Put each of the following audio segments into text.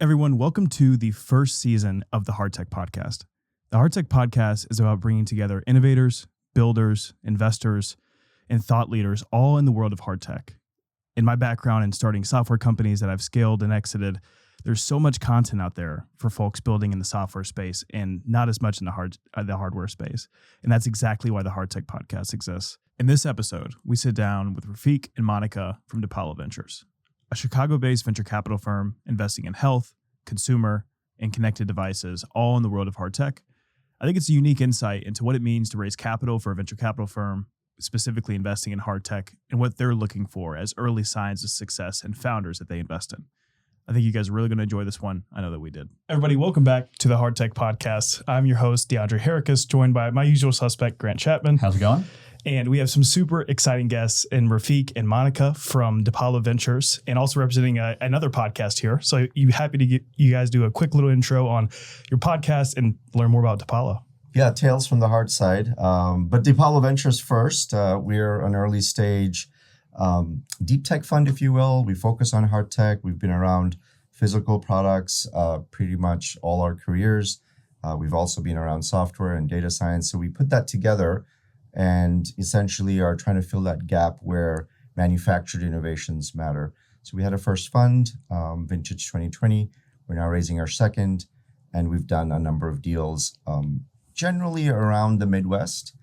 Everyone, welcome to the first season of the Hardtech Podcast. The Hardtech Podcast is about bringing together innovators, builders, investors, and thought leaders all in the world of hard tech. In my background in starting software companies that I've scaled and exited, there's so much content out there for folks building in the software space and not as much in the hardware space. And that's exactly why the Hardtech Podcast exists. In this episode, we sit down with Rafiq and Monica from Dipalo Ventures, a Chicago-based venture capital firm investing in health, consumer, and connected devices, all in the world of hard tech. I think it's a unique insight into what it means to raise capital for a venture capital firm, specifically investing in hard tech, and what they're looking for as early signs of success and founders that they invest in. I think you guys are really going to enjoy this one. I know that we did. Everybody, welcome back to the Hardtech Podcast. I'm your host, DeAndre, Harakas, joined by my usual suspect, Grant Chapman. How's it going? And we have some super exciting guests in Rafiq and Monica from Dipalo Ventures, and also representing another podcast here. So you happy to get you guys do a quick little intro on your podcast and learn more about Dipalo? Yeah, Tales from the Hard Side. But Dipalo Ventures first. We're an early stage deep tech fund, if you will. We focus on hard tech. We've been around physical products pretty much all our careers. We've also been around software and data science. So we put that together and essentially are trying to fill that gap where manufactured innovations matter. So we had a first fund, Vintage 2020. We're now raising our second, and we've done a number of deals, generally around the Midwest,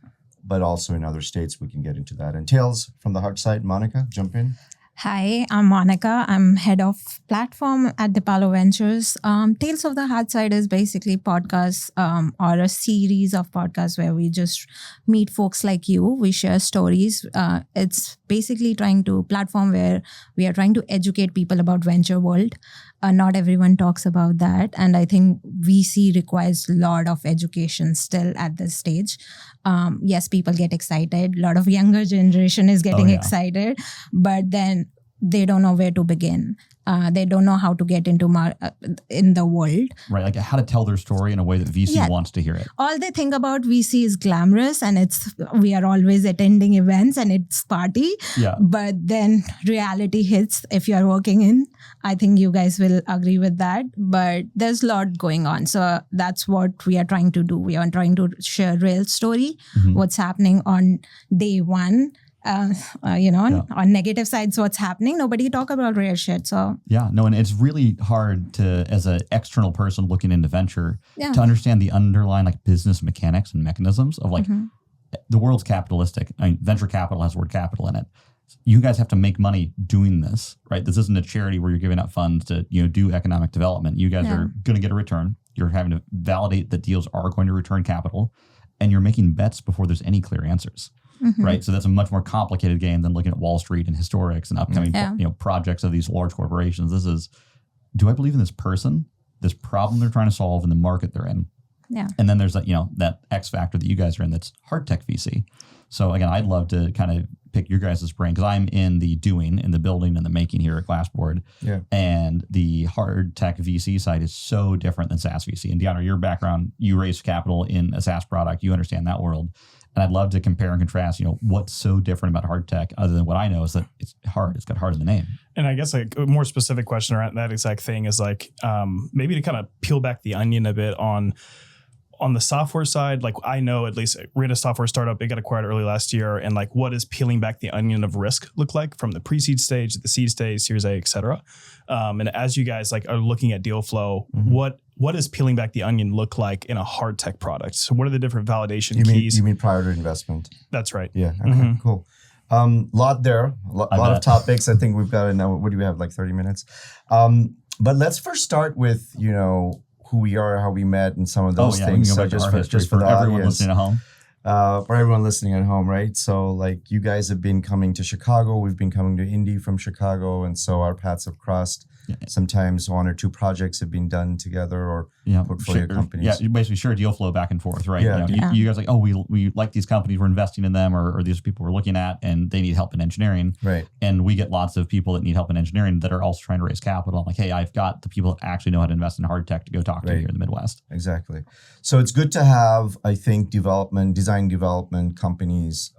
but also in other states. We can get into that. And Tales from the Hard Side, Monica, jump in. Hi, I'm Monica. I'm head of platform at Dipalo Ventures. Tales of the Hard Side is basically podcasts or a series of podcasts where we just meet folks like you. We share stories. It's basically trying to platform where we are trying to educate people about venture world. Not everyone talks about that. And I think VC requires a lot of education still at this stage. Yes, people get excited. A lot of younger generation is getting excited, but then they don't know where to begin. They don't know how to get into in the world. Right, like how to tell their story in a way that VC wants to hear it. All they think about VC is glamorous and we are always attending events and it's party. Yeah. But then reality hits if you're working in. I think you guys will agree with that. But there's a lot going on. So that's what we are trying to do. We are trying to share real story, what's happening on day one. On negative sides, what's happening. Nobody talk about real shit. So and it's really hard to, as an external person looking into venture, to understand the underlying like business mechanics and mechanisms of like the world's capitalistic. I mean, venture capital has the word capital in it. You guys have to make money doing this, right? This isn't a charity where you're giving out funds to do economic development. You guys are going to get a return. You're having to validate that deals are going to return capital, and you're making bets before there's any clear answers. Right, so that's a much more complicated game than looking at Wall Street and historics and upcoming projects of these large corporations. This is, do I believe in this person, this problem they're trying to solve, in the market they're in? Yeah, and then there's that X factor that you guys are in. That's hard tech VC. So again, I'd love to kind of pick your guys' brain because I'm in the doing, in the building, and the making here at Glassboard. Yeah, and the hard tech VC side is so different than SaaS VC. And DeAndre, your background, you raised capital in a SaaS product. You understand that world. And I'd love to compare and contrast, what's so different about hard tech other than what I know is that it's hard. It's got hard in the name. And I guess like a more specific question around that exact thing is like maybe to kind of peel back the onion a bit on the software side. Like I know at least we're in a software startup. It got acquired early last year. And like what does peeling back the onion of risk look like from the pre-seed stage to the seed stage, Series A, et cetera? And as you guys like are looking at deal flow, what does peeling back the onion look like in a hard tech product? So what are the different validation keys? You mean prior to investment? That's right. Yeah. Okay, cool. Lot there, a lot of topics. I think we've got now. What do we have, like 30 minutes? But let's first start with, who we are, how we met, and some of those things. So just for the everyone audience, listening at home. For everyone listening at home, right? So like you guys have been coming to Chicago. We've been coming to Indy from Chicago. And so our paths have crossed. Yeah. Sometimes one or two projects have been done together or portfolio companies. Yeah, you basically share deal flow back and forth, right? You guys are like, oh, we like these companies, we're investing in them, or these people we're looking at, and they need help in engineering. Right. And we get lots of people that need help in engineering that are also trying to raise capital. I'm like, hey, I've got the people that actually know how to invest in hard tech to go talk to here in the Midwest. Exactly. So it's good to have, I think, design development companies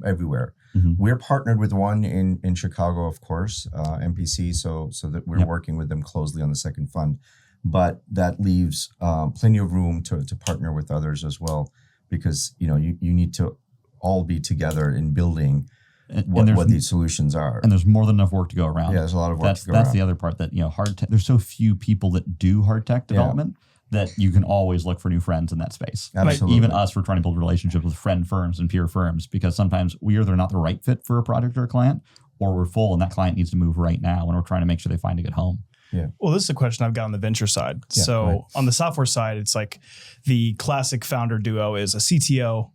everywhere. Mm-hmm. We're partnered with one in Chicago, of course, MPC, so that we're working with them closely on the second fund. but that leaves plenty of room to partner with others as well, because you need to all be together in building what these solutions are. And there's more than enough work to go around. Yeah, there's a lot of work to go That's around. the other part that, hard tech, there's so few people that do hard tech development that you can always look for new friends in that space. Absolutely. Like even us, we're trying to build relationships with friend firms and peer firms, because sometimes we are not the right fit for a project or a client, or we're full and that client needs to move right now, and we're trying to make sure they find a good home. Yeah. Well, this is a question I've got on the venture side. Yeah, so right. on the software side, it's like the classic founder duo is a CTO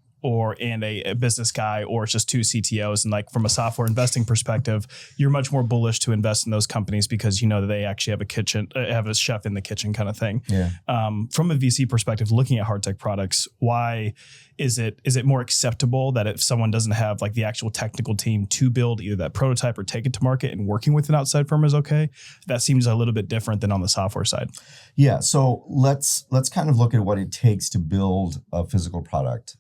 and a business guy, or it's just two CTOs. And like from a software investing perspective, you're much more bullish to invest in those companies because you know that they actually have a chef in the kitchen kind of thing. Yeah. From a VC perspective, looking at hard tech products, why is it more acceptable that if someone doesn't have like the actual technical team to build either that prototype or take it to market, and working with an outside firm is okay? That seems a little bit different than on the software side. Yeah. So let's kind of look at what it takes to build a physical product.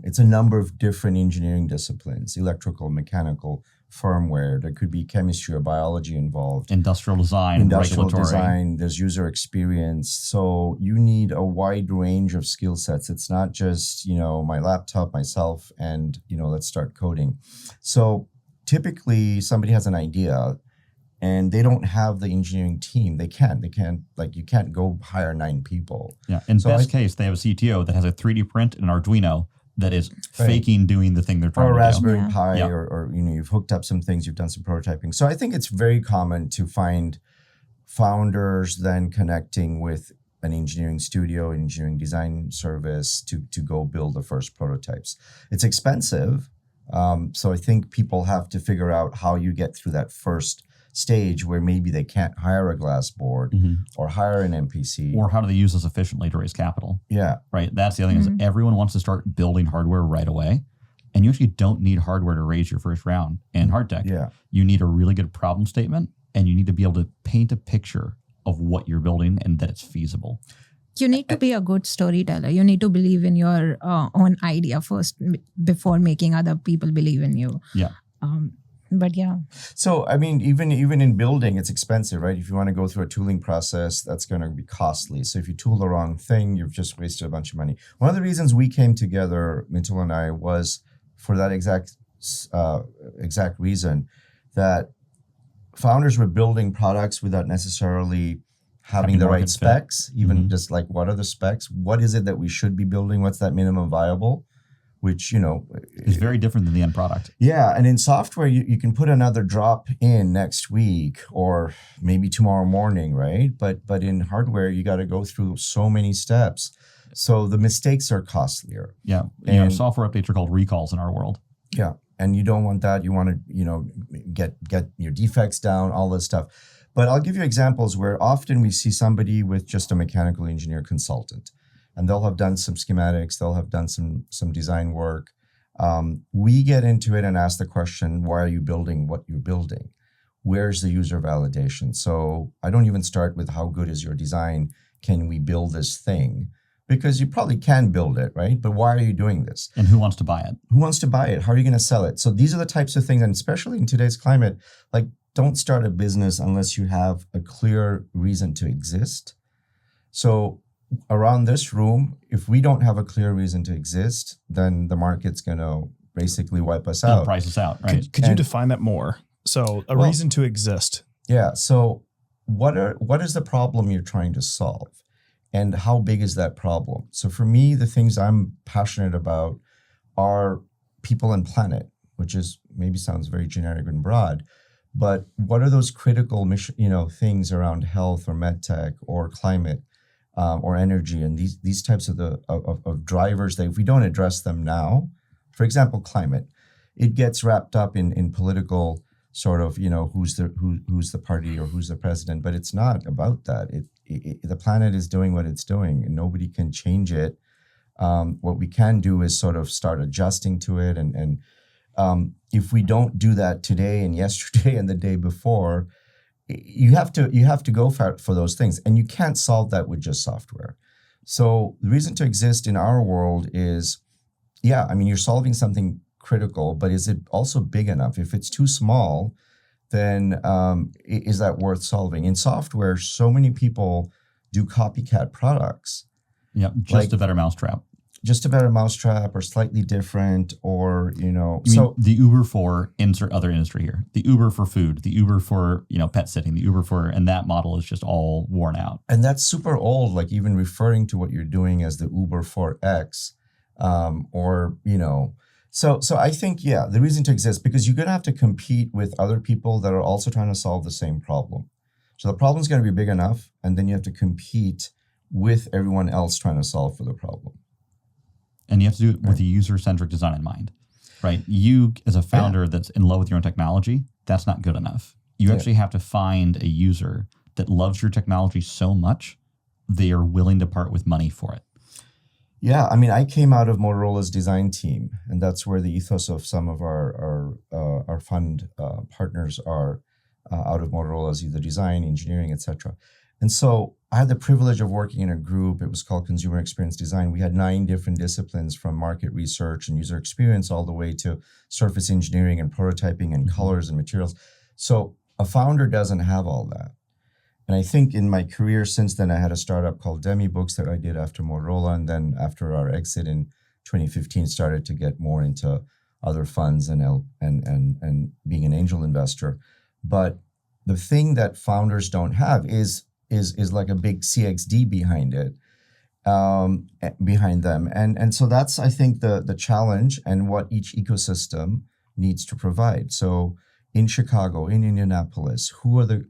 It's a number of different engineering disciplines: electrical, mechanical, firmware. There could be chemistry or biology involved. Industrial design, regulatory design. There's user experience. So you need a wide range of skill sets. It's not just, my laptop, myself, and, let's start coding. So typically somebody has an idea and they don't have the engineering team. They can't, you can't go hire 9 people. Yeah. In best case, they have a CTO that has a 3D print and an Arduino that is faking doing the thing they're trying to do. Or a Raspberry Pi, Yeah. or you've hooked up some things, you've done some prototyping. So I think it's very common to find founders then connecting with an engineering studio, engineering design service to go build the first prototypes. It's expensive. So I think people have to figure out how you get through that first stage where maybe they can't hire a glass board or hire an MPC. Or how do they use this efficiently to raise capital? Yeah. Right. That's the other thing is everyone wants to start building hardware right away. And you actually don't need hardware to raise your first round in hard tech. Yeah. You need a really good problem statement, and you need to be able to paint a picture of what you're building and that it's feasible. You need to be a good storyteller. You need to believe in your own idea first before making other people believe in you. Yeah. But yeah. So, I mean, even in building, it's expensive, right? If you want to go through a tooling process, that's going to be costly. So if you tool the wrong thing, you've just wasted a bunch of money. One of the reasons we came together, Mitchell and I, was for that exact reason, that founders were building products without necessarily having the right specs, even just like, what are the specs? What is it that we should be building? What's that minimum viable? Which, is very different than the end product. Yeah. And in software, you can put another drop in next week or maybe tomorrow morning, right? But in hardware, you got to go through so many steps. So the mistakes are costlier. Yeah. And software updates are called recalls in our world. Yeah. And you don't want that. You want to, get your defects down, all this stuff. But I'll give you examples where often we see somebody with just a mechanical engineer consultant. And they'll have done some schematics. They'll have done some design work. We get into it and ask the question, why are you building what you're building? Where's the user validation? So I don't even start with how good is your design? Can we build this thing? Because you probably can build it, right? But why are you doing this? And who wants to buy it? Who wants to buy it? How are you going to sell it? So these are the types of things, and especially in today's climate, like don't start a business unless you have a clear reason to exist. So around this room, if we don't have a clear reason to exist, then the market's going to basically wipe us out. Price us out, right? Could you define that more? So reason to exist. Yeah. So what is the problem you're trying to solve? And how big is that problem? So for me, the things I'm passionate about are people and planet, which is maybe sounds very generic and broad, but what are those critical things around health or med tech or climate or energy, and these types of drivers that if we don't address them now, for example, climate, it gets wrapped up in political sort of, who's the party or who's the president, but it's not about that. The planet is doing what it's doing and nobody can change it. What we can do is sort of start adjusting to it. And if we don't do that today and yesterday and the day before, you have to go for those things. And you can't solve that with just software. So the reason to exist in our world is, you're solving something critical, but is it also big enough? If it's too small, then is that worth solving? In software, so many people do copycat products. Yeah, just a better mousetrap. Just a better mousetrap or slightly different or, You mean the Uber for insert other industry here. The Uber for food, the Uber for, pet sitting, the Uber for, and that model is just all worn out. And that's super old, like even referring to what you're doing as the Uber for X So I think, the reason to exist, because you're going to have to compete with other people that are also trying to solve the same problem. So the problem's going to be big enough, and then you have to compete with everyone else trying to solve for the problem. And you have to do it with a user-centric design in mind, right? You, as a founder that's in love with your own technology, that's not good enough. You actually have to find a user that loves your technology so much, they are willing to part with money for it. Yeah, I mean, I came out of Motorola's design team, and that's where the ethos of some of our fund partners are out of Motorola's either design, engineering, etc. And so I had the privilege of working in a group. It was called Consumer Experience Design. We had 9 different disciplines from market research and user experience all the way to surface engineering and prototyping and colors and materials. So a founder doesn't have all that. And I think in my career since then, I had a startup called Demi Books that I did after Motorola. And then after our exit in 2015, started to get more into other funds and being an angel investor. But the thing that founders don't have is like a big CXD behind it, behind them. And so that's, I think, the challenge and what each ecosystem needs to provide. So in Chicago, in Indianapolis, who are the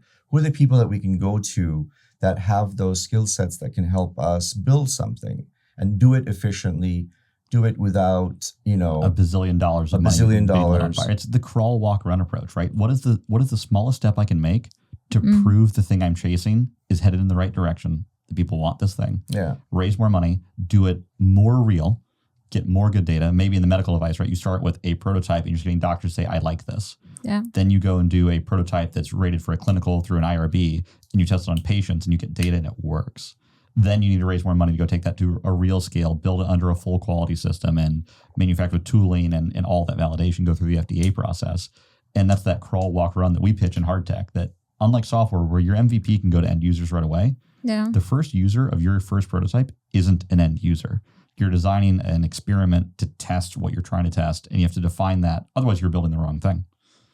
people that we can go to that have those skill sets that can help us build something and do it efficiently, do it without, $1 billion of money. $1 billion. It's the crawl, walk, run approach, right? What is the smallest step I can make to prove the thing I'm chasing is headed in the right direction? The people want this thing. Yeah. Raise more money, do it more real, get more good data. Maybe in the medical device, right? You start with a prototype and you're just getting doctors say, I like this. Yeah. Then you go and do a prototype that's rated for a clinical through an IRB and you test it on patients and you get data and it works. Then you need to raise more money to go take that to a real scale, build it under a full quality system and manufacture tooling and all that validation, go through the FDA process. And that's that crawl, walk, run that we pitch in Hardtech that unlike software where your MVP can go to end users right away, the first user of your first prototype isn't an end user. You're designing an experiment to test what you're trying to test and you have to define that. Otherwise, you're building the wrong thing.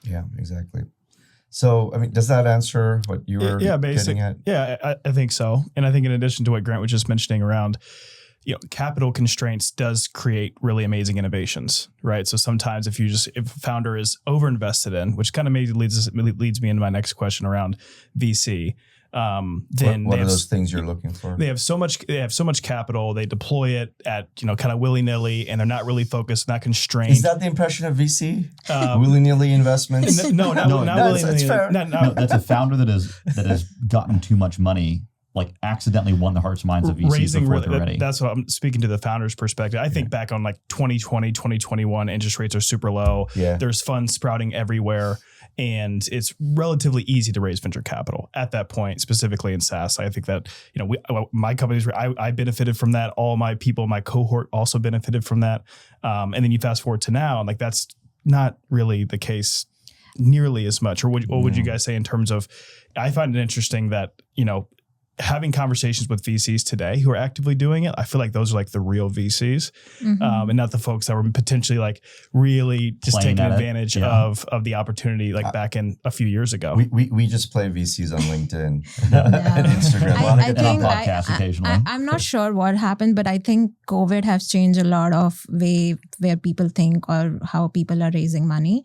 Yeah, exactly. So, I mean, does that answer what you were getting at? Yeah, I think so. And I think in addition to what Grant was just mentioning around, capital constraints does create really amazing innovations, right? So sometimes if a founder is overinvested in, which kind of maybe leads me into my next question around VC, then what are those things you're looking for? They have so much capital. They deploy it at kind of willy nilly, and they're not really focused, not constrained. Is that the impression of VC? Willy nilly investments? No, not willy nilly. That's fair. No, that's a founder that has gotten too much money, like accidentally won the hearts and minds of VCs before they're ready. That's what I'm speaking to the founder's perspective. I think back on like 2020, 2021, interest rates are super low. Yeah. There's funds sprouting everywhere. And it's relatively easy to raise venture capital at that point, specifically in SaaS. I think that, my companies, I benefited from that. All my people, my cohort also benefited from that. And then you fast forward to now, and like that's not really the case nearly as much. Or what would you guys say in terms of, I find it interesting that, having conversations with VCs today who are actively doing it, I feel like those are like the real VCs, and not the folks that were potentially like really just Playing taking advantage of the opportunity like back in a few years ago. We just play VCs on LinkedIn and Instagram. I think on podcasts occasionally. I'm not sure what happened, but I think COVID has changed a lot of where people think or how people are raising money.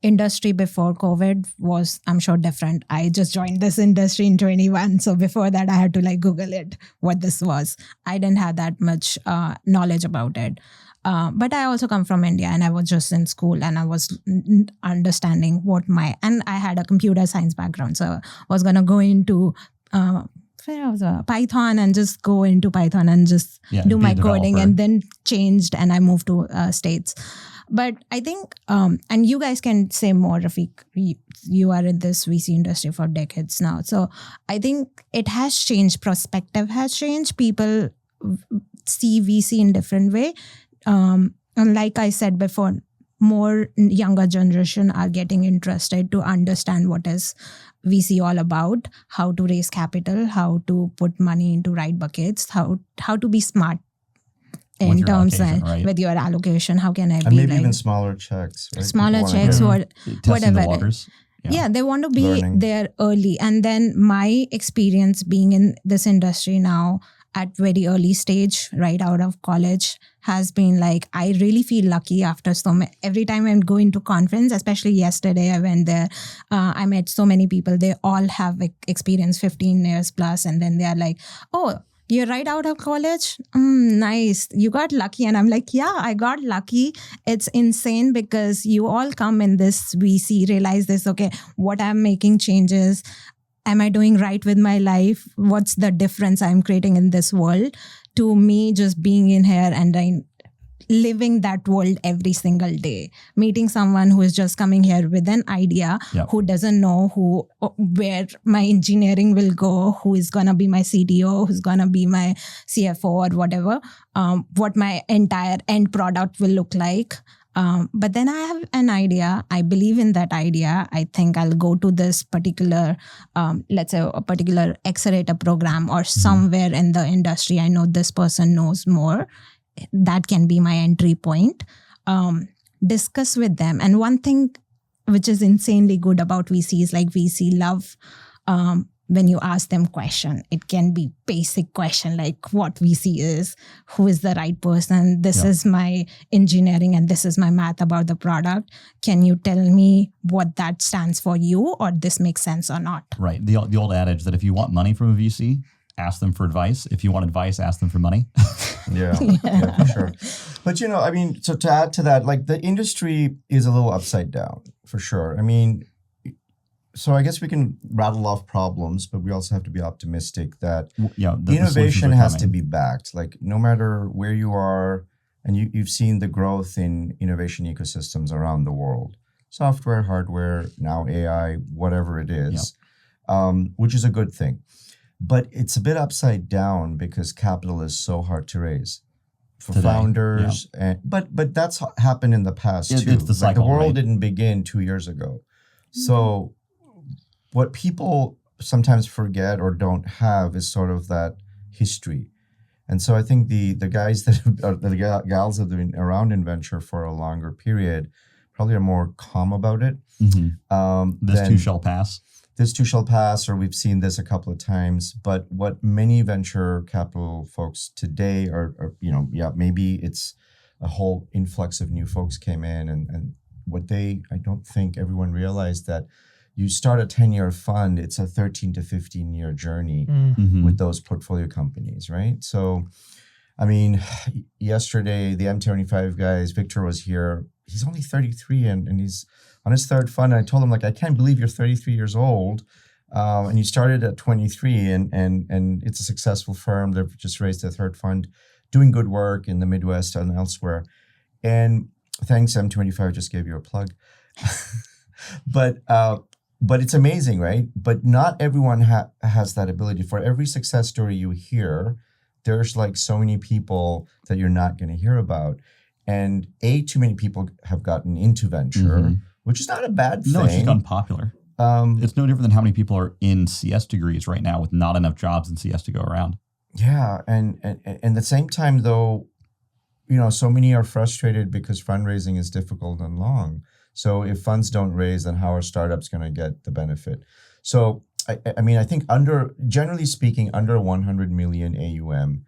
Industry before COVID was, I'm sure, different. I just joined this industry in 21. So before that, I had to like Google it, what this was. I didn't have that much knowledge about it. But I also come from India and I was just in school and I was understanding and I had a computer science background. So I was going to go into Python and just go into Python and just do my coding, and then changed and I moved to States. But I think, and you guys can say more, Rafiq, you are in this VC industry for decades now. So I think it has changed. Perspective has changed. People see VC in different way. And like I said before, more younger generation are getting interested to understand what is VC all about, how to raise capital, how to put money into right buckets, how to be smart in terms of with your allocation. How can I and be maybe even smaller checks, right? Smaller checks or whatever. The waters. Yeah, they want to be there early. And then my experience being in this industry now at very early stage, right out of college, has been like, I really feel lucky after every time I'm going to conference, especially yesterday I went there, I met so many people. They all have experience 15 years plus. And then they are like, oh, you're right out of college? Nice. You got lucky. And I'm like, yeah, I got lucky. It's insane because you all come in this VC, realize this, okay, what I'm making changes. Am I doing right with my life? What's the difference I'm creating in this world? To me, just being in here and living that world every single day, meeting someone who is just coming here with an idea, who doesn't know where my engineering will go, who is going to be my CTO, who's going to be my CFO or whatever, what my entire end product will look like. But then I have an idea. I believe in that idea. I think I'll go to this particular, let's say a particular accelerator program or somewhere in the industry. I know this person knows more. That can be my entry point. Discuss with them. And one thing which is insanely good about VCs, like VC love, when you ask them question, it can be basic question like what VC is, who is the right person, this is my engineering and this is my math about the product. Can you tell me what that stands for you, or this makes sense or not? Right. The old adage that if you want money from a VC, ask them for advice. If you want advice, ask them for money. Yeah, for sure. But, I mean, so to add to that, like the industry is a little upside down for sure. I mean, so I guess we can rattle off problems, but we also have to be optimistic that innovation has to be backed. Like no matter where you are, and you've seen the growth in innovation ecosystems around the world, software, hardware, now AI, whatever it is, which is a good thing. But it's a bit upside down because capital is so hard to raise for founders. But that's happened in the past too. It's the cycle, the world didn't begin 2 years ago. So what people sometimes forget or don't have is sort of that history. And so I think the guys the gals that have been around in venture for a longer period probably are more calm about it. This too shall pass. This too shall pass, or we've seen this a couple of times. But what many venture capital folks today are maybe it's a whole influx of new folks came in, and what I don't think everyone realized that you start a 10-year fund, it's a 13 to 15-year journey with those portfolio companies, right? So, I mean, yesterday, the M25 guys, Victor was here. He's only 33 and he's on his third fund. And I told him, like, I can't believe you're 33 years old and you started at 23 and it's a successful firm. They've just raised their third fund, doing good work in the Midwest and elsewhere. And thanks, M25 just gave you a plug. But it's amazing, right? But not everyone has that ability. For every success story you hear, there's like so many people that you're not going to hear about. And too many people have gotten into venture, which is not a bad thing. No, it's just gotten popular. It's no different than how many people are in CS degrees right now with not enough jobs in CS to go around. Yeah, and at the same time, though, so many are frustrated because fundraising is difficult and long. So if funds don't raise, then how are startups going to get the benefit? So, I mean, I think generally speaking, under 100 million AUM,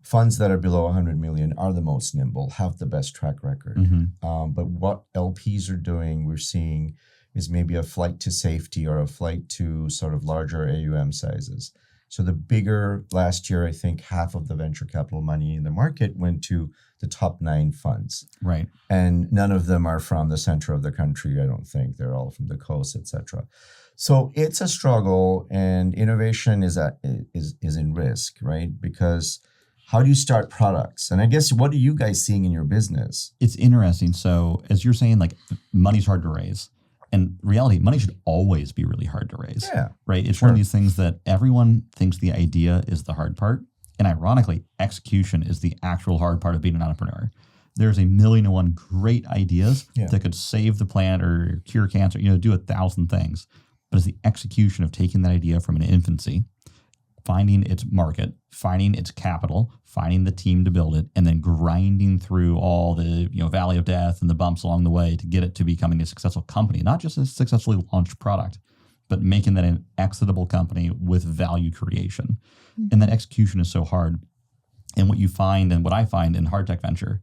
funds that are below 100 million are the most nimble, have the best track record. But what LPs are doing, we're seeing, is maybe a flight to safety or a flight to sort of larger AUM sizes. So the bigger, last year, I think half of the venture capital money in the market went to the top 9 funds. Right. And none of them are from the center of the country, I don't think. They're all from the coast, et cetera. So it's a struggle, and innovation is in risk, right? Because how do you start products? And I guess, what are you guys seeing in your business? It's interesting. So as you're saying, like, money's hard to raise. And reality, money should always be really hard to raise. Yeah. Right? It's one of these things that everyone thinks the idea is the hard part. And ironically, execution is the actual hard part of being an entrepreneur. There's a million and one great ideas that could save the planet or cure cancer, do 1,000 things. But it's the execution of taking that idea from an infancy, finding its market, finding its capital, finding the team to build it, and then grinding through all the valley of death and the bumps along the way to get it to becoming a successful company, not just a successfully launched product, but making that an exitable company with value creation. And that execution is so hard. And what you find, and what I find in Hardtech Venture,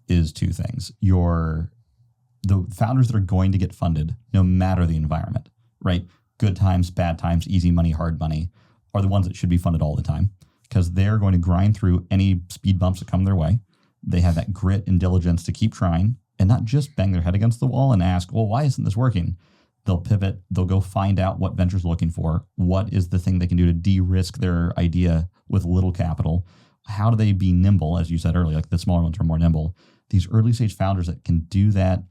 is two things. The founders that are going to get funded, no matter the environment, right? Good times, bad times, easy money, hard money, are the ones that should be funded all the time, because they're going to grind through any speed bumps that come their way. They have that grit and diligence to keep trying and not just bang their head against the wall and ask, well, why isn't this working? They'll pivot. They'll go find out what venture's looking for. What is the thing they can do to de-risk their idea with little capital? How do they be nimble? As you said earlier, like the smaller ones are more nimble. These early stage founders that can do that,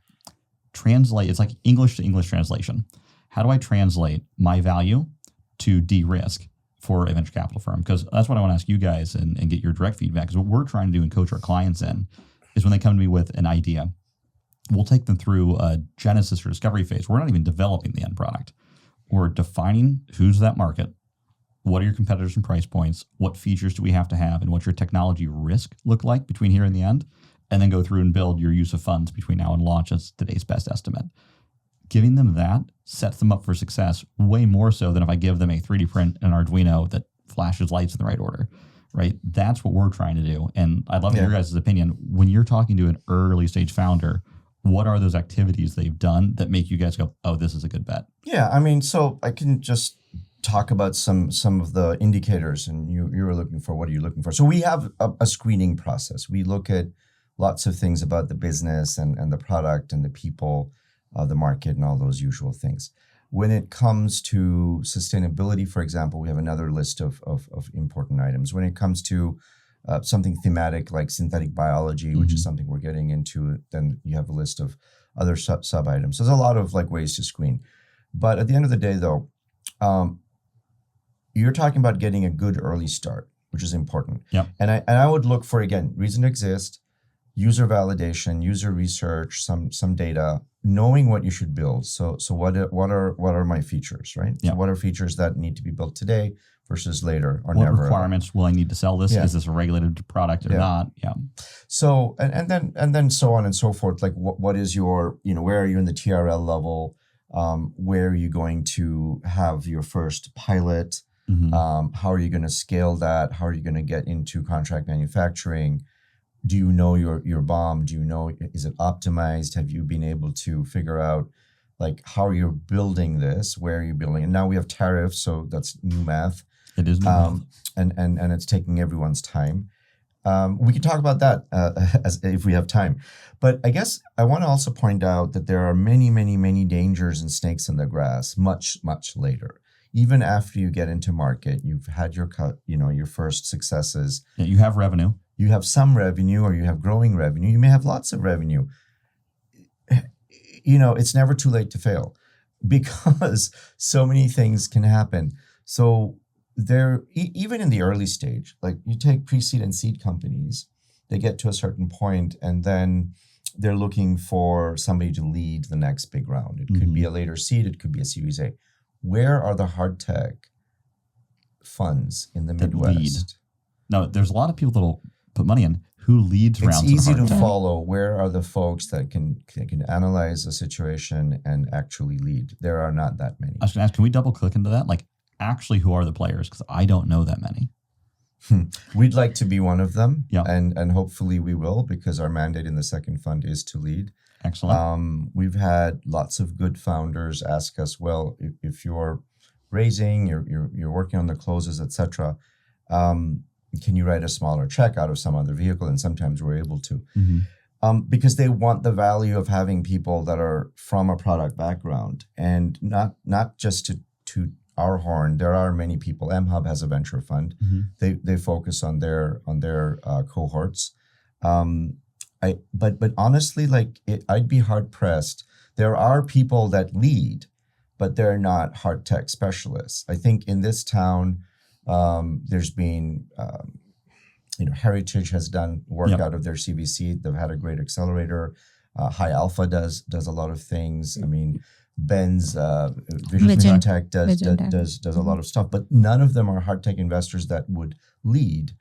translate, it's like English to English translation. How do I translate my value to de-risk for a venture capital firm? Because that's what I want to ask you guys and get your direct feedback. Because what we're trying to do and coach our clients in is when they come to me with an idea, we'll take them through a genesis or discovery phase. We're not even developing the end product. We're defining who's that market, what are your competitors and price points, what features do we have to have, and what's your technology risk look like between here and the end, and then go through and build your use of funds between now and launch as today's best estimate. Giving them that sets them up for success way more so than if I give them a 3D print and an Arduino that flashes lights in the right order, right? That's what we're trying to do. And I'd love to hear your guys' opinion. When you're talking to an early stage founder, what are those activities they've done that make you guys go, oh, this is a good bet? Yeah, I mean, so I can just talk about some of the indicators, and you were looking for, what are you looking for? So we have a screening process. We look at lots of things about the business and the product and the people, the market, and all those usual things. When it comes to sustainability, for example, we have another list of important items. When it comes to something thematic like synthetic biology, which is something we're getting into, then you have a list of other sub items. So there's a lot of ways to screen. But at the end of the day, though, you're talking about getting a good early start, which is important. Yep. And I would look for, again, reason to exist, user validation, user research, some data, knowing what you should build. So what are my features, right? Yep. So what are features that need to be built today versus later or what never? What requirements will I need to sell this? Is this a regulated product or not? Yeah. So and then so on and so forth. Like what is your, where are you in the TRL level? Where are you going to have your first pilot? How are you going to scale that? How are you going to get into contract manufacturing? Do you know your BOM? Do you know, is it optimized? Have you been able to figure out how are you building this? Where are you building? And now we have tariffs, so that's new math. It is new math. And it's taking everyone's time. We can talk about that if we have time. But I guess I want to also point out that there are many, many, many dangers and snakes in the grass much, much later. Even after you get into market, you've had your your first successes. Yeah, you have revenue. You have some revenue, or you have growing revenue. You may have lots of revenue. It's never too late to fail, because so many things can happen. So there, even in the early stage, you take pre-seed and seed companies, they get to a certain point, and then they're looking for somebody to lead the next big round. It could be a later seed, it could be a Series A. Where are the hard tech funds in the Midwest? Lead. No, there's a lot of people that'll put money in who leads rounds. It's easy to follow. Where are the folks that can analyze a situation and actually lead? There are not that many. I was going to ask, can we double click into that? Actually, who are the players? Because I don't know that many. We'd like to be one of them, yeah. and hopefully we will, because our mandate in the second fund is to lead. Excellent. We've had lots of good founders ask us, well, if you're raising, you're working on the closes, etc., can you write a smaller check out of some other vehicle? And sometimes we're able to, because they want the value of having people that are from a product background, and not just to our horn. There are many people. MHub has a venture fund. They focus on their cohorts. But honestly, I'd be hard pressed. There are people that lead, but they're not hard tech specialists. I think in this town, there's been Heritage has done work out of their CVC. They've had a great accelerator. High Alpha does a lot of things. I mean, Ben's Vision Tech does a lot of stuff, but none of them are Hardtech investors that would lead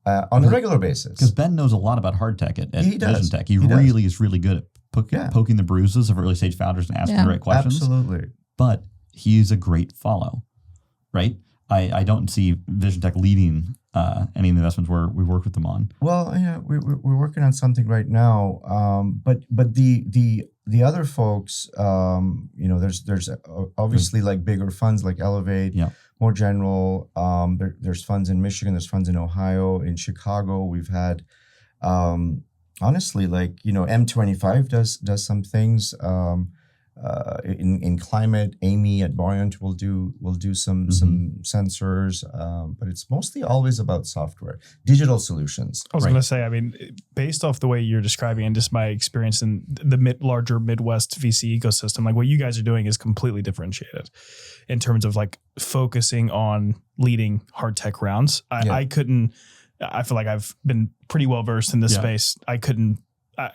on a regular basis. Because Ben knows a lot about Hardtech at Vision Tech. He really is really good at poking the bruises of early stage founders and asking the right questions. Absolutely. But he's a great follow, right? I don't see Vision Tech leading any of the investments we work with them on. Well, we're working on something right now, but the other folks, there's obviously like bigger funds like Elevate, more general. There's funds in Michigan, there's funds in Ohio, in Chicago. We've had, honestly, like M25 does some things. In climate, Amy at Buoyant will do some sensors, but it's mostly always about software, digital solutions. I was going to say, I mean, based off the way you're describing and just my experience in the larger Midwest VC ecosystem, like what you guys are doing is completely differentiated in terms of like focusing on leading hard tech rounds. I feel like I've been pretty well versed in this space. I couldn't.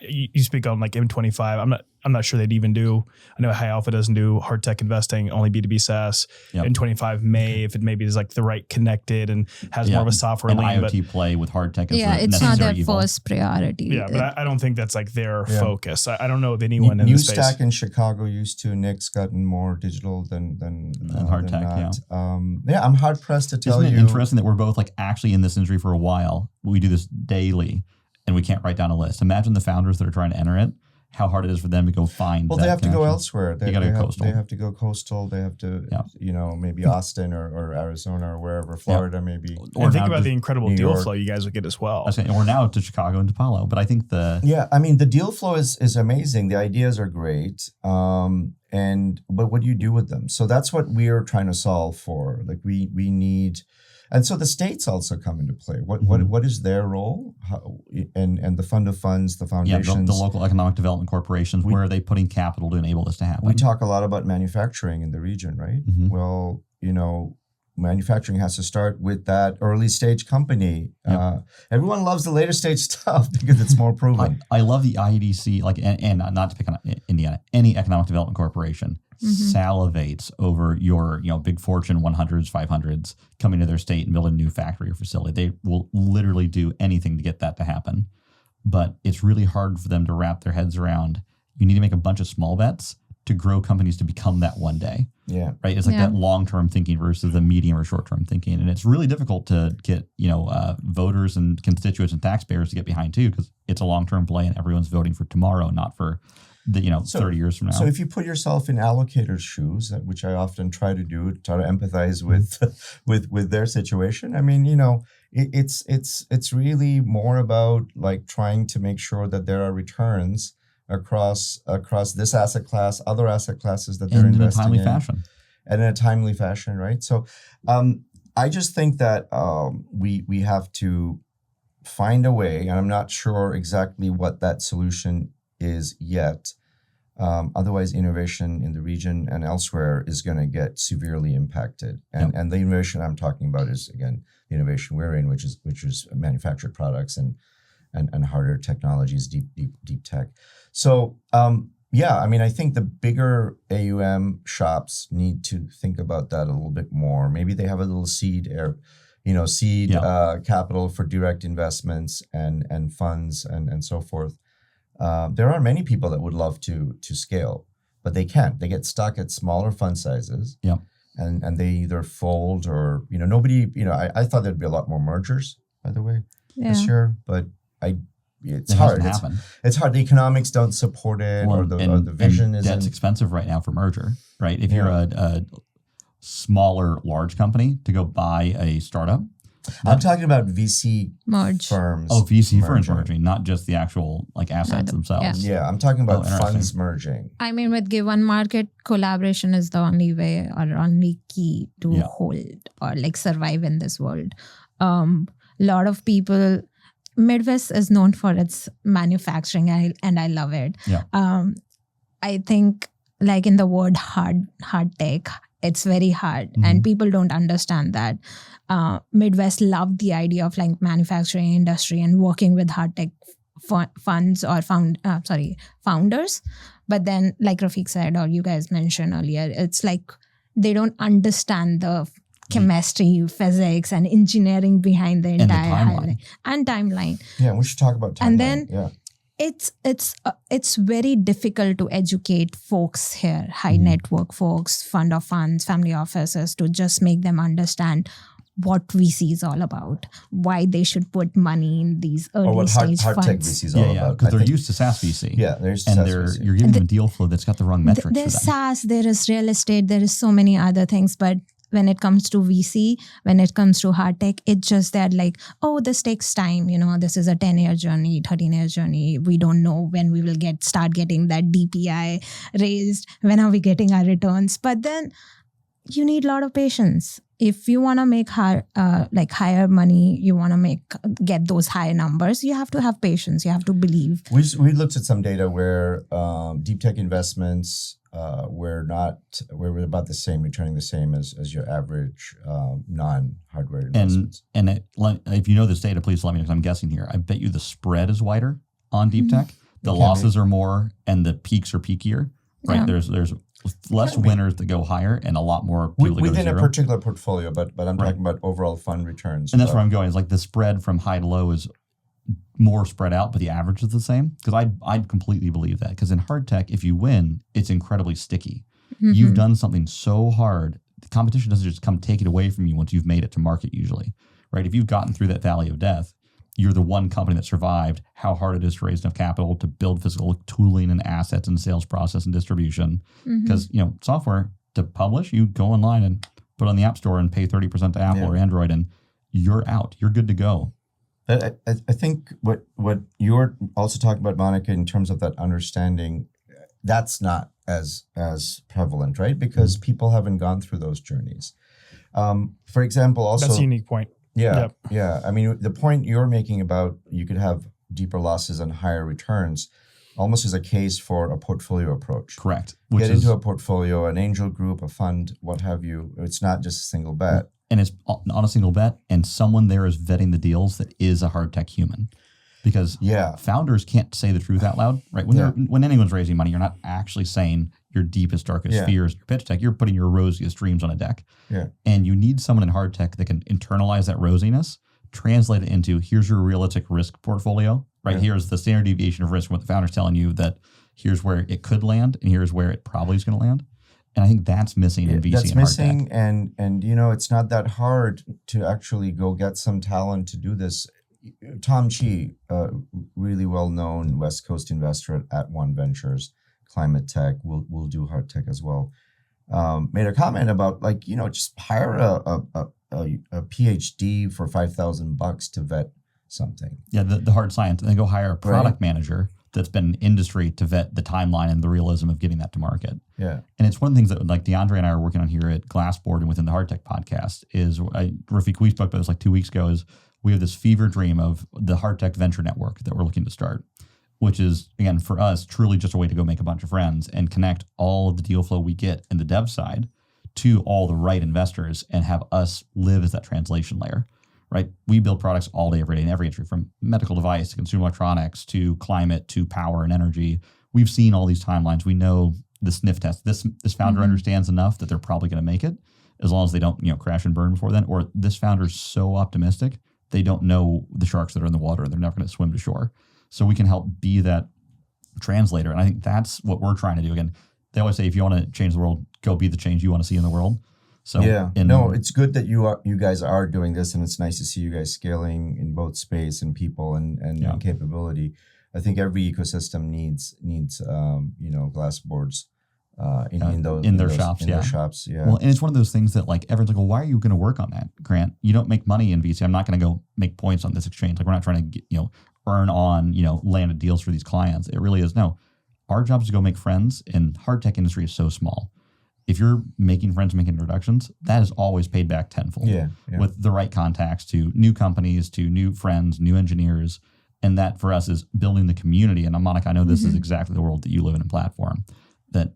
You speak on like M25. I'm not sure they'd even do. I know High Alpha doesn't do hard tech investing, only B2B SaaS. M25 may, if it maybe is like the right connected and has more of a software lean. IoT play with hard tech. It's not their first priority. Yeah, but I don't think that's like their focus. I don't know of anyone in this space. Newstack in Chicago used to. Nick's gotten more digital than hard tech. I'm hard pressed to tell you. Isn't it interesting that we're both like actually in this industry for a while? We do this daily. And we can't write down a list. Imagine the founders that are trying to enter it, how hard it is for them to go find. Well, they have to go elsewhere. They got to go coastal. They have to go coastal. They have to, maybe Austin or Arizona or wherever, Florida maybe. Or think about the incredible deal flow you guys would get as well. Or now to Chicago and Dipalo. But I think the deal flow is amazing. The ideas are great. But what do you do with them? So that's what we're trying to solve for. Like we need. And so the states also come into play. What is their role? And the fund of funds, the foundations. The local economic development corporations, where are they putting capital to enable this to happen? We talk a lot about manufacturing in the region, right? Mm-hmm. Well, manufacturing has to start with that early stage company. Everyone loves the later stage stuff because it's more proven. I love the IEDC, and not to pick on Indiana, any economic development corporation salivates over your big Fortune 100s, 500s coming to their state and building a new factory or facility. They will literally do anything to get that to happen. But it's really hard for them to wrap their heads around. You need to make a bunch of small bets to grow companies to become that one day. Yeah. Right. It's like that long-term thinking versus the medium or short-term thinking. And it's really difficult to get, voters and constituents and taxpayers to get behind too, because it's a long-term play and everyone's voting for tomorrow, not for 30 years from now. So if you put yourself in allocators' shoes, which I often try to do, try to empathize with their situation. I mean, it's really more about like trying to make sure that there are returns across this asset class, other asset classes that they're investing in. And in a timely fashion, right? So I just think that we have to find a way, and I'm not sure exactly what that solution is yet. Otherwise, innovation in the region and elsewhere is going to get severely impacted. And the innovation I'm talking about is, again, the innovation we're in, which is manufactured products and harder technologies, deep tech. So I think the bigger AUM shops need to think about that a little bit more. Maybe they have a little seed capital for direct investments and funds and so forth. There are many people that would love to scale, but they can't. They get stuck at smaller fund sizes. Yeah. And they either fold or, nobody, I thought there'd be a lot more mergers, by the way, this year, but it's hard. It's hard. The economics don't support it, or the vision isn't. Debt's expensive right now for merger, right? If you're a smaller, large company to go buy a startup. I'm talking about VC firms. Oh, VC firms merging, not just the actual assets themselves. Yeah, I'm talking about funds merging. I mean, with given market, collaboration is the only way or only key to hold or survive in this world. A lot of people, Midwest is known for its manufacturing, and I love it. Yeah. I think in the word hard tech, It's very hard, and people don't understand that. Midwest loved the idea of like manufacturing industry and working with Hardtech funds or founders. But then, like Rafiq said, or you guys mentioned earlier, it's like they don't understand the chemistry, physics, and engineering behind the entire hiring and timeline. Yeah, we should talk about timeline. And then it's very difficult to educate folks here, high network folks, fund of funds, family offices, to just make them understand what VC is all about, why they should put money in these early stage funds. Hardtech VC is all about. Because they're used to SaaS VC. Yeah, they're used to SaaS VC. You're giving them deal flow that's got the wrong metrics There's for them. SaaS, there is real estate, there is so many other things, but when it comes to VC, when it comes to Hardtech, it's just that like, oh, this takes time. This is a 10-year journey, 13-year journey. We don't know when we will start getting that DPI raised. When are we getting our returns? But then you need a lot of patience. If you want to make higher money, you want to get those higher numbers, you have to have patience. You have to believe. We looked at some data where deep tech investments were about the same, returning the same as your average non-hardware investments. And if you know this data, please let me know, because I'm guessing here. I bet you the spread is wider on deep tech. The losses are more, and the peaks are peakier. Right? Yeah. There's less winners that go higher, and a lot more people within a particular portfolio. But I'm talking about overall fund returns. And that's where I'm going. Is like the spread from high to low is more spread out, but the average is the same. Because I'd completely believe that. Because in hard tech, if you win, it's incredibly sticky. You've done something so hard, the competition doesn't just come take it away from you once you've made it to market. Usually, right? If you've gotten through that valley of death, you're the one company that survived how hard it is to raise enough capital to build physical tooling and assets and sales process and distribution. Because, software to publish, you go online and put on the App Store and pay 30% to Apple or Android, and you're out. You're good to go. I think what you're also talking about, Monica, in terms of that understanding, that's not as prevalent, right? Because people haven't gone through those journeys. For example, also... That's a unique point. Yeah. I mean, the point you're making about you could have deeper losses and higher returns almost is a case for a portfolio approach. Correct. Get into a portfolio, an angel group, a fund, what have you. It's not just a single bet. And it's not a single bet, and someone there is vetting the deals that is a hard tech human. Because founders can't say the truth out loud, right? When anyone's raising money, you're not actually saying your deepest, darkest fears, your pitch deck. You're putting your rosiest dreams on a deck. Yeah. And you need someone in hard tech that can internalize that rosiness, translate it into here's your realistic risk portfolio, right? Here's the standard deviation of risk, what the founder's telling you that here's where it could land and here's where it probably is going to land. And I think that's missing in VC that's and missing, hard tech. and it's not that hard to actually go get some talent to do this. Tom Chi, really well-known West Coast investor at One Ventures, climate tech, will do hard tech as well, made a comment about just hire a PhD for $5,000 to vet something. Yeah, the hard science, and then go hire a product manager that's been in industry to vet the timeline and the realism of getting that to market. Yeah. And it's one of the things that like DeAndre and I are working on here at Glassboard and within the Hardtech podcast is, Rafiq, we spoke about this like 2 weeks ago, is we have this fever dream of the Hardtech Venture Network that we're looking to start, which is, again, for us, truly just a way to go make a bunch of friends and connect all of the deal flow we get in the dev side to all the right investors and have us live as that translation layer, right? We build products all day, every day, in every industry, from medical device to consumer electronics to climate to power and energy. We've seen all these timelines. We know the sniff test. This founder understands enough that they're probably going to make it, as long as they don't crash and burn before then. Or this founder is so optimistic, they don't know the sharks that are in the water. They're never going to swim to shore. So we can help be that translator. And I think that's what we're trying to do. Again, they always say, if you want to change the world, go be the change you want to see in the world. So it's good that you guys are doing this, and it's nice to see you guys scaling in both space and people and capability. I think every ecosystem needs glass boards in their shops. Well, and it's one of those things that like everyone's like, well, why are you going to work on that, Grant? You don't make money in VC. I'm not going to go make points on this exchange. Like, we're not trying to get, earn on landed deals for these clients. It really is our job is to go make friends, and hard tech industry is so small. If you're making friends, making introductions, that is always paid back tenfold with the right contacts to new companies, to new friends, new engineers. And that for us is building the community. And Monica, I know this is exactly the world that you live in and platform. that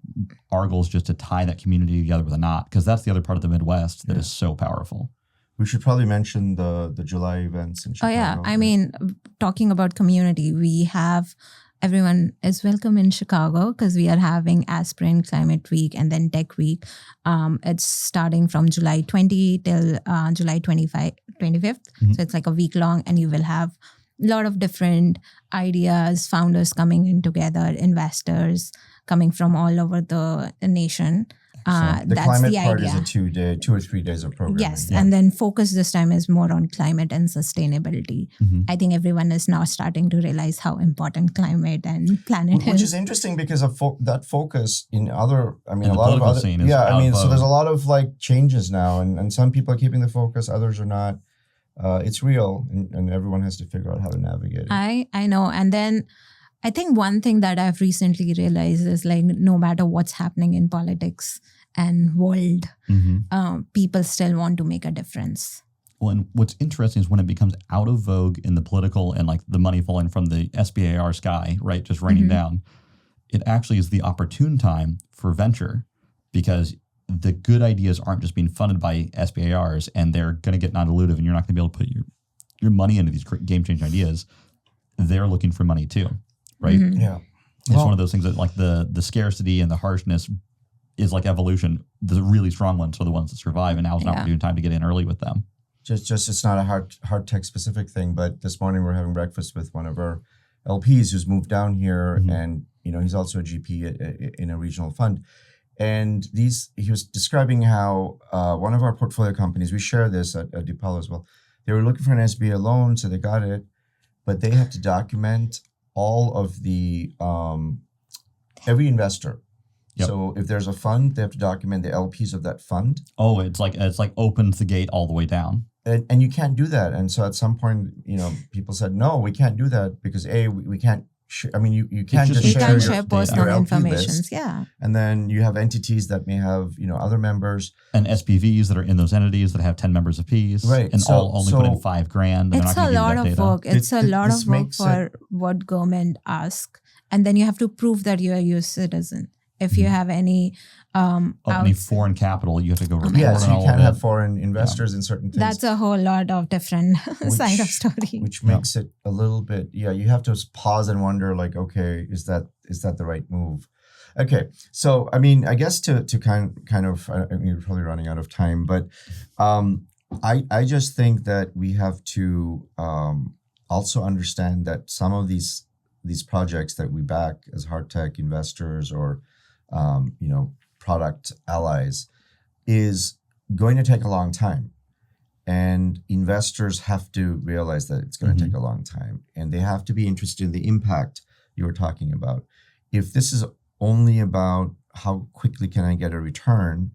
our goal is just to tie that community together with a knot, because that's the other part of the Midwest that is so powerful. We should probably mention the July events in Chicago. Oh, yeah. I mean, talking about community, we have everyone is welcome in Chicago because we are having Aspirin Climate Week and then Tech Week. It's starting from July 20 till July 25th. So it's like a week long, and you will have a lot of different ideas, founders coming in together, investors coming from all over the nation. The That's climate the part idea. is a 2 or 3 days of programming. Yes, and then focus this time is more on climate and sustainability. I think everyone is now starting to realize how important climate and planet Which is. is interesting because of that focus in other, I mean, And a the lot of political other, scene is yeah, I out mean, of so there's a vogue. lot of like changes now, and some people are keeping the focus, others are not. It's real, and everyone has to figure out how to navigate it. I know. And then I think one thing that I've recently realized is like no matter what's happening in politics and world, people still want to make a difference. Well, and what's interesting is when it becomes out of vogue in the political and like the money falling from the SBAR sky, right, just raining down, it actually is the opportune time for venture, because the good ideas aren't just being funded by SBARs and they're going to get non-dilutive and you're not going to be able to put your money into these game-changing ideas. They're looking for money too, right? Yeah. It's one of those things that like the scarcity and the harshness is like evolution. The really strong ones are the ones that survive, and now is an opportune time to get in early with them. Just it's not a hard tech specific thing, but this morning we're having breakfast with one of our LPs who's moved down here, and he's also a GP in a regional fund. And he was describing how one of our portfolio companies, we share this at Dipalo as well, they were looking for an SBA loan, so they got it, but they have to document all of the every investor. Yep. So if there's a fund, they have to document the LPs of that fund. Oh, it's like opens the gate all the way down. And you can't do that. And so at some point, people said, no, we can't do that because we can't. You can't just share personal information. List. Yeah. And then you have entities that may have other members and SPVs that are in those entities that have 10 members apiece, right? And only put in $5,000. It's a lot of work. It's a lot of work for what government asks, and then you have to prove that you are a U.S. citizen. If you have any any foreign capital, you have to go report. Yes, you can't have foreign investors in certain things. That's a whole lot of different side of story. Which makes it a little bit, you have to pause and wonder, like, okay, is that the right move? Okay, so I guess to kind of, you're probably running out of time, but I just think that we have to also understand that some of these projects that we back as Hardtech investors or product allies is going to take a long time, and investors have to realize that it's going to take a long time, and they have to be interested in the impact you were talking about. If this is only about how quickly can I get a return,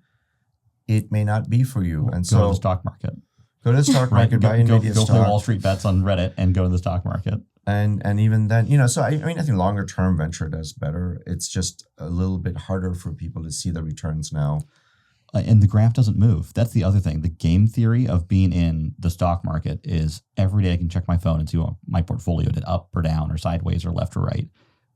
it may not be for you. And go to the stock market. Go to the stock market, buy NVIDIA stock. Go play Wall Street bets on Reddit and go to the stock market. And even then, so I think longer term venture does better. It's just a little bit harder for people to see the returns now. And the graph doesn't move. That's the other thing. The game theory of being in the stock market is every day I can check my phone and see what my portfolio did up or down or sideways or left or right.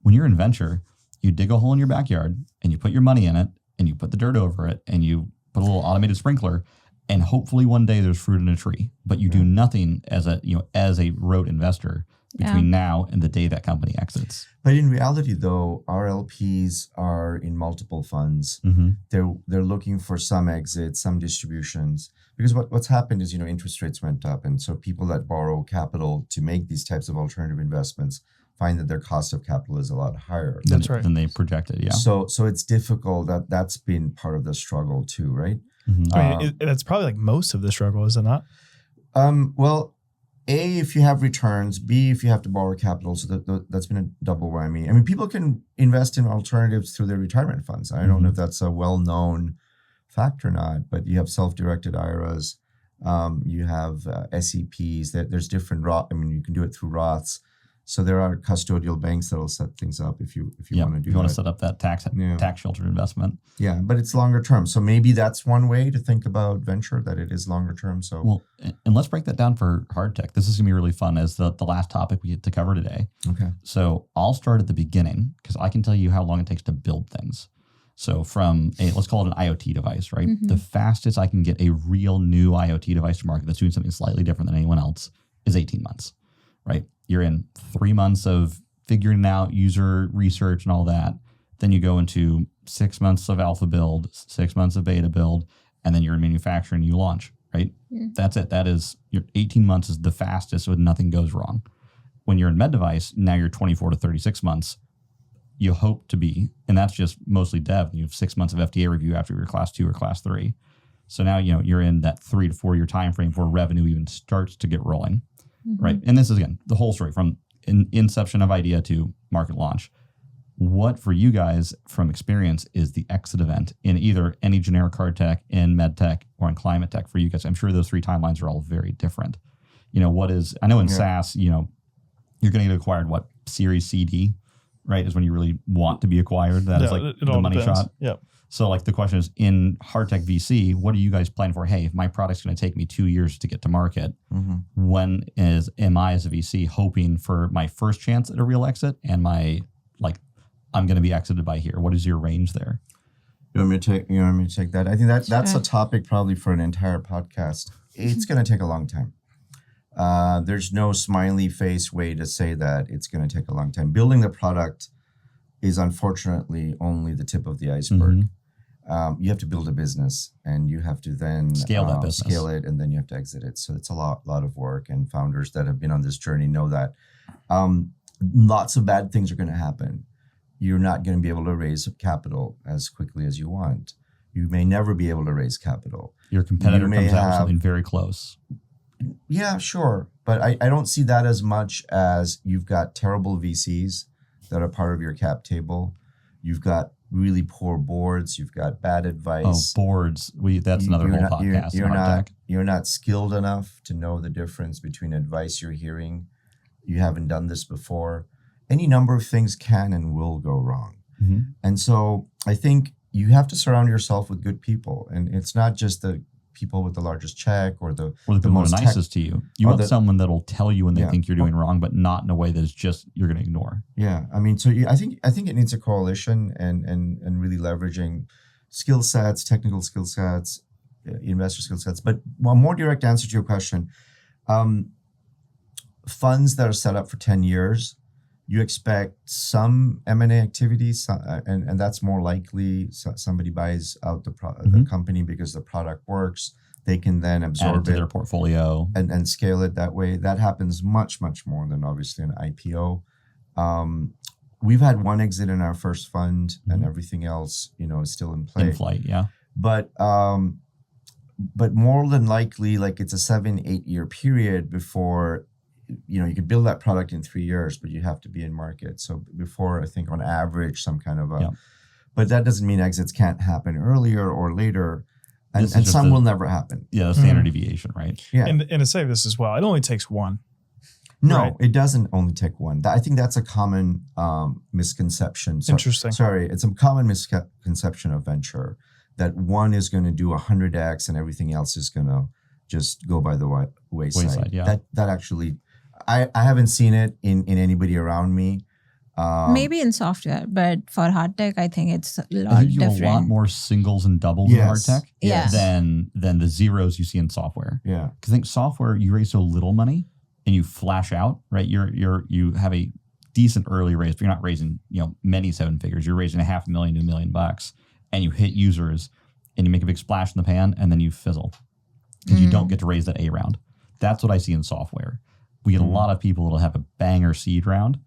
When you're in venture, you dig a hole in your backyard and you put your money in it and you put the dirt over it and you put a little automated sprinkler, and hopefully one day there's fruit in a tree. But you do nothing as a rote investor between now and the day that company exits. But in reality, though, our LPs are in multiple funds. They're looking for some exits, some distributions. Because what's happened is, interest rates went up. And so people that borrow capital to make these types of alternative investments find that their cost of capital is a lot higher than they projected. Yeah. So it's difficult. That's been part of the struggle too, right? That's probably like most of the struggle, is it not? Well, A, if you have returns, B, if you have to borrow capital, so that's been a double whammy. I mean, people can invest in alternatives through their retirement funds. I don't know if that's a well-known fact or not, but you have self-directed IRAs, you have SEPs, there's different you can do it through Roths. So there are custodial banks that will set things up if you want to do that. You want to set up that tax sheltered investment. Yeah, but it's longer term. So maybe that's one way to think about venture, that it is longer term. So well, and let's break that down for Hardtech. This is going to be really fun as the last topic we get to cover today. Okay. So I'll start at the beginning because I can tell you how long it takes to build things. So from let's call it an IoT device, right? The fastest I can get a real new IoT device to market that's doing something slightly different than anyone else is 18 months, right? You're in 3 months of figuring out user research and all that. Then you go into 6 months of alpha build, 6 months of beta build, and then you're in manufacturing and you launch, right? That's it. That is your 18 months is the fastest so nothing goes wrong. When you're in med device, now you're 24 to 36 months. You hope to be, and that's just mostly dev. You have 6 months of FDA review after your class 2 or class 3. So now, you're in that 3 to 4 year time frame before revenue even starts to get rolling, right? And this is, again, the whole story from inception of idea to market launch. What for you guys from experience is the exit event in either any generic hard tech, in med tech, or in climate tech for you guys? I'm sure those 3 timelines are all very different. What is, I know in SaaS, you're going to get acquired, Series CD, right, is when you really want to be acquired. That is like the money shot. Yeah. So like the question is, in Hardtech VC, what are you guys planning for? Hey, if my product's going to take me 2 years to get to market, when am I as a VC hoping for my first chance at a real exit and I'm going to be exited by here? What is your range there? You want me to take that? I think that's a topic probably for an entire podcast. It's going to take a long time. There's no smiley face way to say that it's going to take a long time. Building the product is unfortunately only the tip of the iceberg. You have to build a business, and you have to then scale that business, scale it, and then you have to exit it. So it's a lot of work, and founders that have been on this journey know that lots of bad things are going to happen. You're not going to be able to raise capital as quickly as you want. You may never be able to raise capital. Your competitor comes out with something very close. Yeah, sure. But I don't see that as much as you've got terrible VCs that are part of your cap table. You've got really poor boards. You've got bad advice. Oh, boards. That's another whole podcast. You're not skilled enough to know the difference between advice you're hearing. You haven't done this before. Any number of things can and will go wrong. And so I think you have to surround yourself with good people. And it's not just the people with the largest check or the most nicest to you. You want someone that'll tell you when they think you're doing wrong, but not in a way that is just you're going to ignore. Yeah, I mean, so I think it needs a coalition and really leveraging skill sets, technical skill sets, investor skill sets. But one more direct answer to your question: funds that are set up for 10 years, you expect some M&A activities, and that's more likely. Somebody buys out the company because the product works. They can then absorb it to their portfolio and scale it that way. That happens much, much more than obviously an IPO. We've had one exit in our first fund, and everything else, is still in play. In flight, yeah. But more than likely, it's a 7-8 year period before. You could build that product in 3 years, but you have to be in market. So before, I think on average, some kind of but that doesn't mean exits can't happen earlier or later. And some will never happen. Yeah, the standard deviation, right? Yeah. And to say this as well, it only takes one. No, right? It doesn't only take one. I think that's a common misconception. Interesting. It's a common misconception of venture that one is going to do 100x and everything else is going to just go by the wayside. Yeah. That actually... I haven't seen it in anybody around me. Maybe in software, but for Hardtech, I think it's a lot I think you different. have a lot more singles and doubles in Hardtech than the zeros you see in software. Yeah, because I think software, you raise so little money and you flash out, right? You have a decent early raise, but you're not raising many 7 figures. You're raising $500,000 to $1 million, and you hit users and you make a big splash in the pan, and then you fizzle because you don't get to raise that A round. That's what I see in software. We get a lot of people that'll have a banger seed round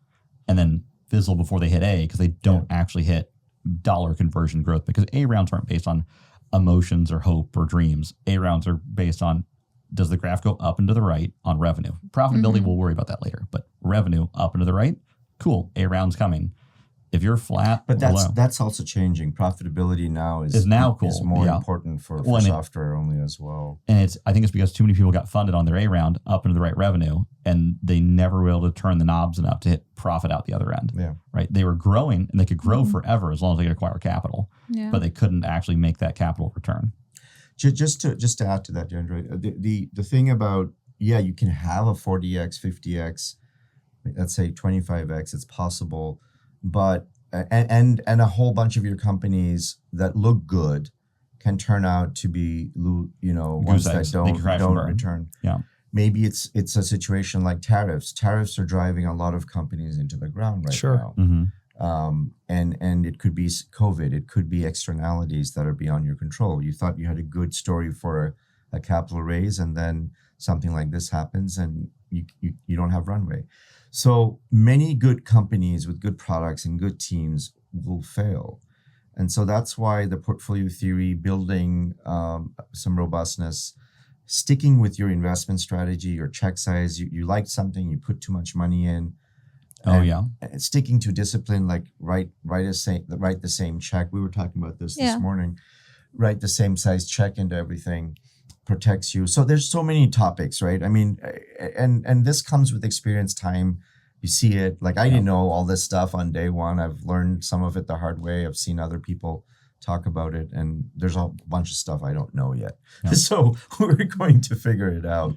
and then fizzle before they hit A because they don't actually hit dollar conversion growth, because A rounds aren't based on emotions or hope or dreams. A rounds are based on, does the graph go up and to the right on revenue? Profitability, we'll worry about that later, but revenue up and to the right, cool, A round's coming. If you're flat, but that's also changing. Profitability now is more important for software only as well. And I think it's because too many people got funded on their A round up into the right revenue, and they never were able to turn the knobs enough to hit profit out the other end. Yeah, right. They were growing, and they could grow forever as long as they could acquire capital. Yeah. But they couldn't actually make that capital return. Just to add to that, DeAndre, the thing about you can have a 40x, 50x, let's say 25x. It's possible. But and a whole bunch of your companies that look good can turn out to be, ones that don't return. Yeah. Maybe it's a situation like tariffs. Tariffs are driving a lot of companies into the ground right now. Mm-hmm. And it could be COVID. It could be externalities that are beyond your control. You thought you had a good story for a capital raise, and then something like this happens, and you don't have runway. So many good companies with good products and good teams will fail. And so that's why the portfolio theory, building some robustness, sticking with your investment strategy, your check size, you liked something, you put too much money in. And sticking to discipline, like write the same check. We were talking about this morning. Write the same size check into everything, protects you. So there's so many topics, right? I mean, and this comes with experience, time. You see it. Like I didn't know all this stuff on day one. I've learned some of it the hard way. I've seen other people talk about it, and there's a bunch of stuff I don't know yet. Yeah. So we're going to figure it out.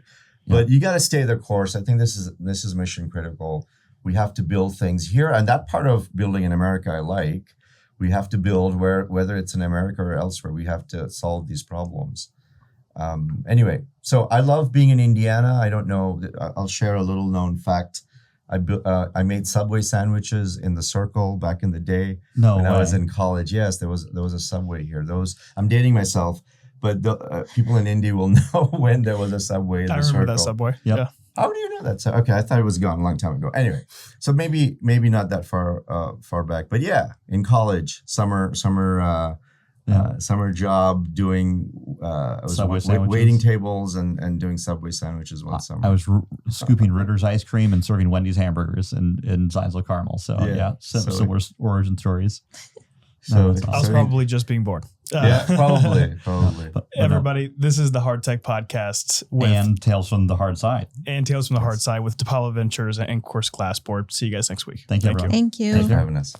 Yeah. But you got to stay the course. I think this is mission critical. We have to build things here, and that part of building in America I like. We have to build whether it's in America or elsewhere. We have to solve these problems. Anyway, so I love being in Indiana. I don't know. I'll share a little known fact. I made Subway sandwiches in the Circle back in the day when I was in college. Yes, there was a Subway here. I'm dating myself, but the people in Indy will know when there was a Subway in the Circle. I remember that Subway. Yep. Yeah. How do you know that? Okay, I thought it was gone a long time ago. Anyway, so maybe not that far back, but yeah, in college, summer job doing waiting tables and doing Subway sandwiches one summer. I was scooping Ritter's ice cream and serving Wendy's hamburgers in Zionsville Carmel. So similar origin stories. I was probably just being bored. Probably. Everybody, this is the Hardtech Podcast and Tales from the Hard Side. And Tales from the Hard Side with Dipalo Ventures and, of course, Glassboard. See you guys next week. Thank you. Thank you. Thanks for having us.